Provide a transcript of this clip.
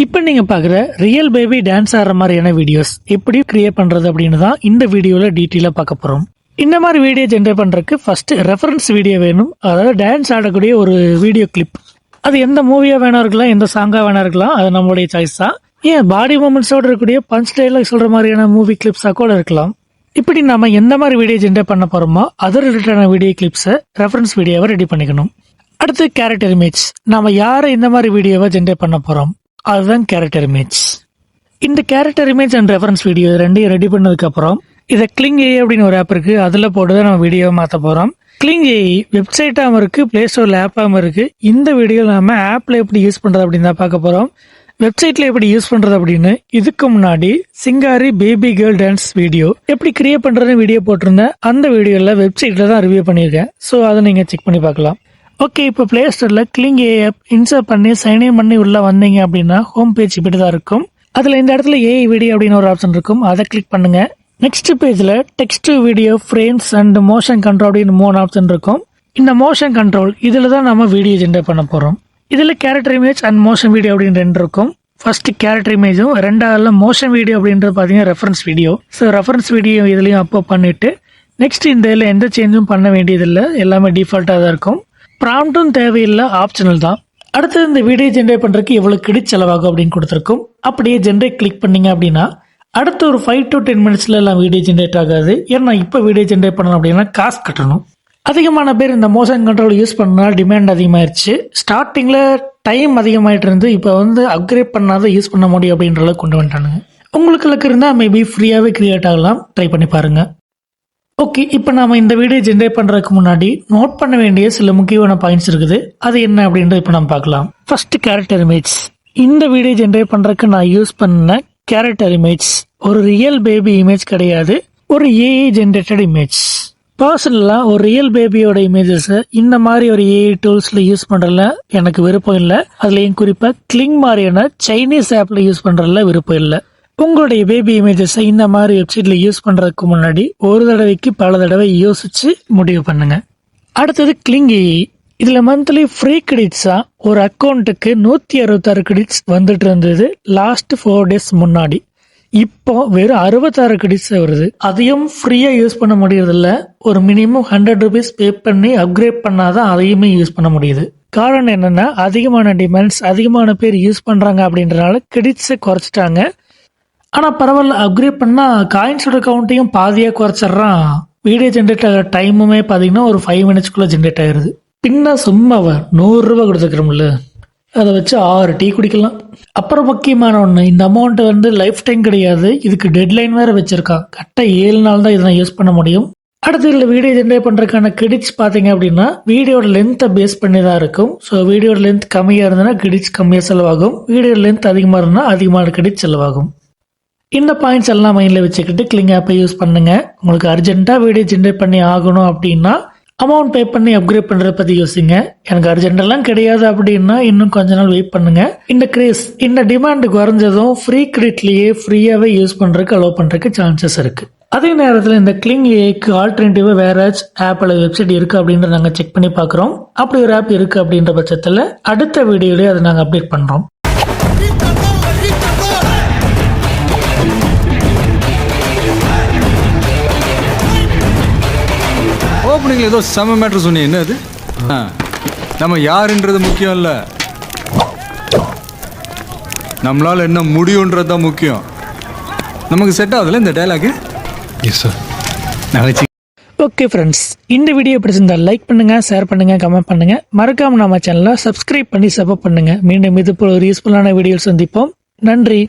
இப்போ நீங்க பாக்குற ரியல் பேபி டான்ஸ் ஆடுற மாதிரியான வீடியோஸ் எப்படி கிரியேட் பண்றது அப்படின்னு தான் இந்த வீடியோல டீட்டெயிலா பார்க்க போறோம். இந்த மாதிரி வீடியோ ஜென்ரேட் பண்றதுக்கு ஃபர்ஸ்ட் ரெஃபரன்ஸ் வீடியோ வேணும். அதாவது டான்ஸ் ஆடக்கூடிய ஒரு வீடியோ கிளிப். அது எந்த மூவியா வேணா இருக்கலாம், எந்த சாங்கா வேணா இருக்கலாம், அது நம்மளுடைய சாய்ஸ் தான். ஏன் பாடி மூமெண்ட்ஸோட இருக்கக்கூடிய பஞ்ச் டைலாக் சொல்ற மாதிரியான மூவி கிளிப்ஸா கூட இருக்கலாம். இப்படி நாம எந்த மாதிரி வீடியோ ஜென்ரேட் பண்ண போறோமோ அது ரிலேட்டடான வீடியோ கிளிப்ஸை ரெஃபரன்ஸ் வீடியோவை ரெடி பண்ணிக்கணும். அடுத்து கேரக்டர் இமேஜ். நாம யாரை இந்த மாதிரி வீடியோவை ஜென்ரேட் பண்ண போறோம் அதுதான் கேரக்டர் இமேஜ். இந்த character image and reference video ரெண்டையும் ரெடி பண்ணதுக்கு அப்புறம் இதை கிளிங் ஏஐ அப்படின்னு ஒரு ஆப் இருக்கு, அதுல போட்டுதான் நம்ம வீடியோவை மாற்ற போறோம். கிளிங் ஏஐ வெப்சைட்டாகவும் இருக்கு, பிளே ஸ்டோர்ல ஆப்பாகவும் இருக்கு. இந்த வீடியோ நாம ஆப்ல எப்படி யூஸ் பண்றது அப்படின்னு தான் பார்க்க போறோம். வெப்சைட்ல எப்படி யூஸ் பண்றது அப்படின்னு இதுக்கு முன்னாடி சிங்காரி பேபி கேர்ள் டான்ஸ் வீடியோ எப்படி கிரியேட் பண்றதுன்னு வீடியோ போட்டிருந்தேன். அந்த வீடியோல வெப்சைட்ல தான் ரிவ்யூ பண்ணியிருக்கேன். ஸோ அதை நீங்க செக் பண்ணி பார்க்கலாம். ஓகே, இப்போ பிளே ஸ்டோர்ல கிளிங் ஏஐ ஆப் இன்ஸ்டால் பண்ணி சைன் இன் பண்ணி உள்ள வந்தீங்க அப்படின்னா ஹோம் பேஜ் இப்படி தான் இருக்கும். அதுல இந்த இடத்துல ஏஐ வீடியோ அப்படின்னு ஒரு ஆப்ஷன் இருக்கும், அதை கிளிக் பண்ணுங்க. நெக்ஸ்ட் பேஜ்ல text to video, frames and motion control அப்படின்னு 3 ஆப்ஷன் இருக்கும். இந்த மோஷன் கண்ட்ரோல் இதுல தான் நம்ம வீடியோ ஜென்ரேட் பண்ண போறோம். இதுல character image and motion video அப்படின்னு 2 இருக்கும். ஃபர்ஸ்ட் கேரக்டர் இமேஜும், ரெண்டாவதுல மோஷன் வீடியோ அப்படின்றது பாத்தீங்கன்னா reference video. So reference video இதுலயும் அப்லோட் பண்ணிட்டு நெக்ஸ்ட் இந்த இதுல எந்த சேஞ்சும் பண்ண வேண்டியதில்லை, எல்லாமே டிஃபால்ட்டா தான் இருக்கும். ப்ராம்ப்டும் தேவையில்லை, ஆப்ஷனல் தான். அடுத்தது இந்த வீடியோ ஜென்ரேட் பண்றதுக்கு எவ்வளவு கிரெடிட் செலவாகும் அப்படின்னு கொடுத்துருக்கும். அப்படியே ஜென்ரேட் கிளிக் பண்ணீங்க அப்படின்னா அடுத்த ஒரு 5 to 10 மினிட்ஸ்ல எல்லாம் வீடியோ ஜென்ரேட் ஆகாது. ஏன்னா இப்போ வீடியோ ஜென்ரேட் பண்ணணும் அப்படின்னா காசு கட்டணும். அதிகமான பேர் இந்த மோஷன் கண்ட்ரோல் யூஸ் பண்ணா டிமாண்ட் அதிகமாயிருச்சு. ஸ்டார்டிங்ல டைம் அதிகமாயிட்டு இருந்து இப்போ அப்கிரேட் பண்ணாத யூஸ் பண்ண முடியும் அப்படின்ற அளவுக்கு கொண்டு வந்துட்டானுங்க. உங்களுக்கு இருந்தா மேபி ஃப்ரீயாவே கிரியேட் ஆகலாம், ட்ரை பண்ணி பாருங்க. ஓகே, இப்போ நாம இந்த வீடியோ ஜென்ரேட் பண்றதுக்கு முன்னாடி நோட் பண்ண வேண்டிய சில முக்கியமான பாயிண்ட்ஸ் இருக்குது. அது என்ன அப்படின்றது இப்போ நம்ம பார்க்கலாம். First character image. இந்த வீடியோ ஜென்ரேட் பண்றதுக்கு நான் யூஸ் பண்ண கேரக்டர் இமேஜ் ஒரு ரியல் பேபி இமேஜ் கிடையாது, ஒரு ஏஐ ஜென்ரேட்டட் இமேஜ். பர்சனலா ஒரு ரியல் பேபியோட இமேஜஸ் இந்த மாதிரி ஒரு ஏஐ டூல்ஸ்ல யூஸ் பண்றதுல எனக்கு விருப்பம் இல்லை. அதுலயும் குறிப்பா கிளிங் மாதிரியான சைனீஸ் ஆப்ல யூஸ் பண்றதுல விருப்பம் இல்லை. உங்களுடைய பேபி இமேஜஸ் இந்த மாதிரி வெப்சைட்ல யூஸ் பண்றதுக்கு முன்னாடி ஒரு தடவைக்கு பல தடவை யோசிச்சு முடிவு பண்ணுங்க. அடுத்தது கிளிங் ஏஐ. இதுல மந்த்லி ஃப்ரீ கிரெடிட்ஸா ஒரு அக்கௌண்ட்டுக்கு 166 கிரெடிட்ஸ் வந்துட்டு இருந்தது லாஸ்ட் 4 days முன்னாடி. இப்போ வெறும் 66 கிரெடிட்ஸ் வருது. அதையும் ஃப்ரீயா யூஸ் பண்ண முடியறது இல்ல, ஒரு மினிமம் 100 rupees பே பண்ணி அப்கிரேட் பண்ணாதான் அதையுமே யூஸ் பண்ண முடியுது. காரணம் என்னன்னா அதிகமான டிமாண்ட்ஸ், அதிகமான பேர் யூஸ் பண்றாங்க அப்படின்றனால கிரெடிட்ஸை குறைச்சிட்டாங்க. ஆனா பரவாயில்ல, அப்கிரேட் பண்ணா காயின்ஸோட கவுண்ட்டையும் பாதியா குறைச்சிட்றான். வீடியோ ஜென்ரேட் ஆகிற டைமுமே பாத்தீங்கன்னா ஒரு 5 minutesக்குள்ள ஜென்ரேட் ஆயிருது. பின்ன சும்மாவா 100 ரூபாய் கொடுத்துக்கிறோம்ல, அதை வச்சு 6 டீ குடிக்கலாம். அப்புறம் முக்கியமான ஒண்ணு, இந்த அமௌண்ட் லைஃப் டைம் கிடையாது, இதுக்கு டெட்லைன் வேற வச்சிருக்கான். கரெக்டா 7 நாள் தான் இதை யூஸ் பண்ண முடியும். அடுத்து இதுல வீடியோ ஜென்ரேட் பண்றதுக்கான கிரெடிட்ஸ் பாத்தீங்க அப்படின்னா வீடியோட லென்த்தை பேஸ் பண்ணி தான் இருக்கும். ஸோ வீடியோட லென்த் கம்மியா இருந்ததுன்னா கிரெடிட்ஸ் கம்மியா செலவாகும், வீடியோ லென்த் அதிகமா இருந்தா அதிகமான கிரெடிட் செலவாகும். இந்த பாயிண்ட்ஸ் எல்லாம் மைண்ட்ல வச்சுக்கிட்டு கிளிங் ஆப்பை யூஸ் பண்ணுங்க. உங்களுக்கு அர்ஜென்ட்டா வீடியோ ஜென்ரேட் பண்ணி ஆகணும் அப்படின்னா அமௌண்ட் பே பண்ணி அப்கிரேட் பண்றத பத்தி யோசிங்க. எனக்கு அர்ஜென்ட் எல்லாம் கிடையாது அப்படின்னா இன்னும் கொஞ்ச நாள் வெயிட் பண்ணுங்க. இந்த கிரேஸ், இந்த டிமாண்ட் குறைஞ்சதும் ஃப்ரீ கிரெடிட்லயே ஃப்ரீயாவே யூஸ் பண்றதுக்கு அலோவ் பண்றதுக்கு சான்சஸ் இருக்கு. அதே நேரத்தில் இந்த கிளிங் ஏஐக்கு ஆல்டர்னேட்டிவா வேற ஆப் அல்லது வெப்சைட் இருக்கு அப்படின்றத நாங்க செக் பண்ணி பாக்குறோம். அப்படி ஒரு ஆப் இருக்கு அப்படின்ற பட்சத்துல அடுத்த வீடியோலயே அதை நாங்க அப்டேட் பண்றோம். ஓப்பனிங்ல ஏதோ செம மேட்டர் சொன்னீங்க, என்ன அது? நம்ம யாருன்றது முக்கியம் இல்லை, நம்மளால என்ன முடியுன்றது தான் முக்கியம். நமக்கு செட் ஆகுதுல்ல இந்த dialogue? Yes sir. Okay friends, இந்த வீடியோ பிடிச்சிருந்தா லைக் பண்ணுங்க, ஷேர் பண்ணுங்க, கமெண்ட் பண்ணுங்க. மறக்காம நம்ம சேனலை சப்ஸ்கிரைப் பண்ணி சப்போர்ட் பண்ணுங்க. மீண்டும் இது போல ஒரு யூஸ்ஃபுல்லான வீடியோ சந்திப்போம். நன்றி.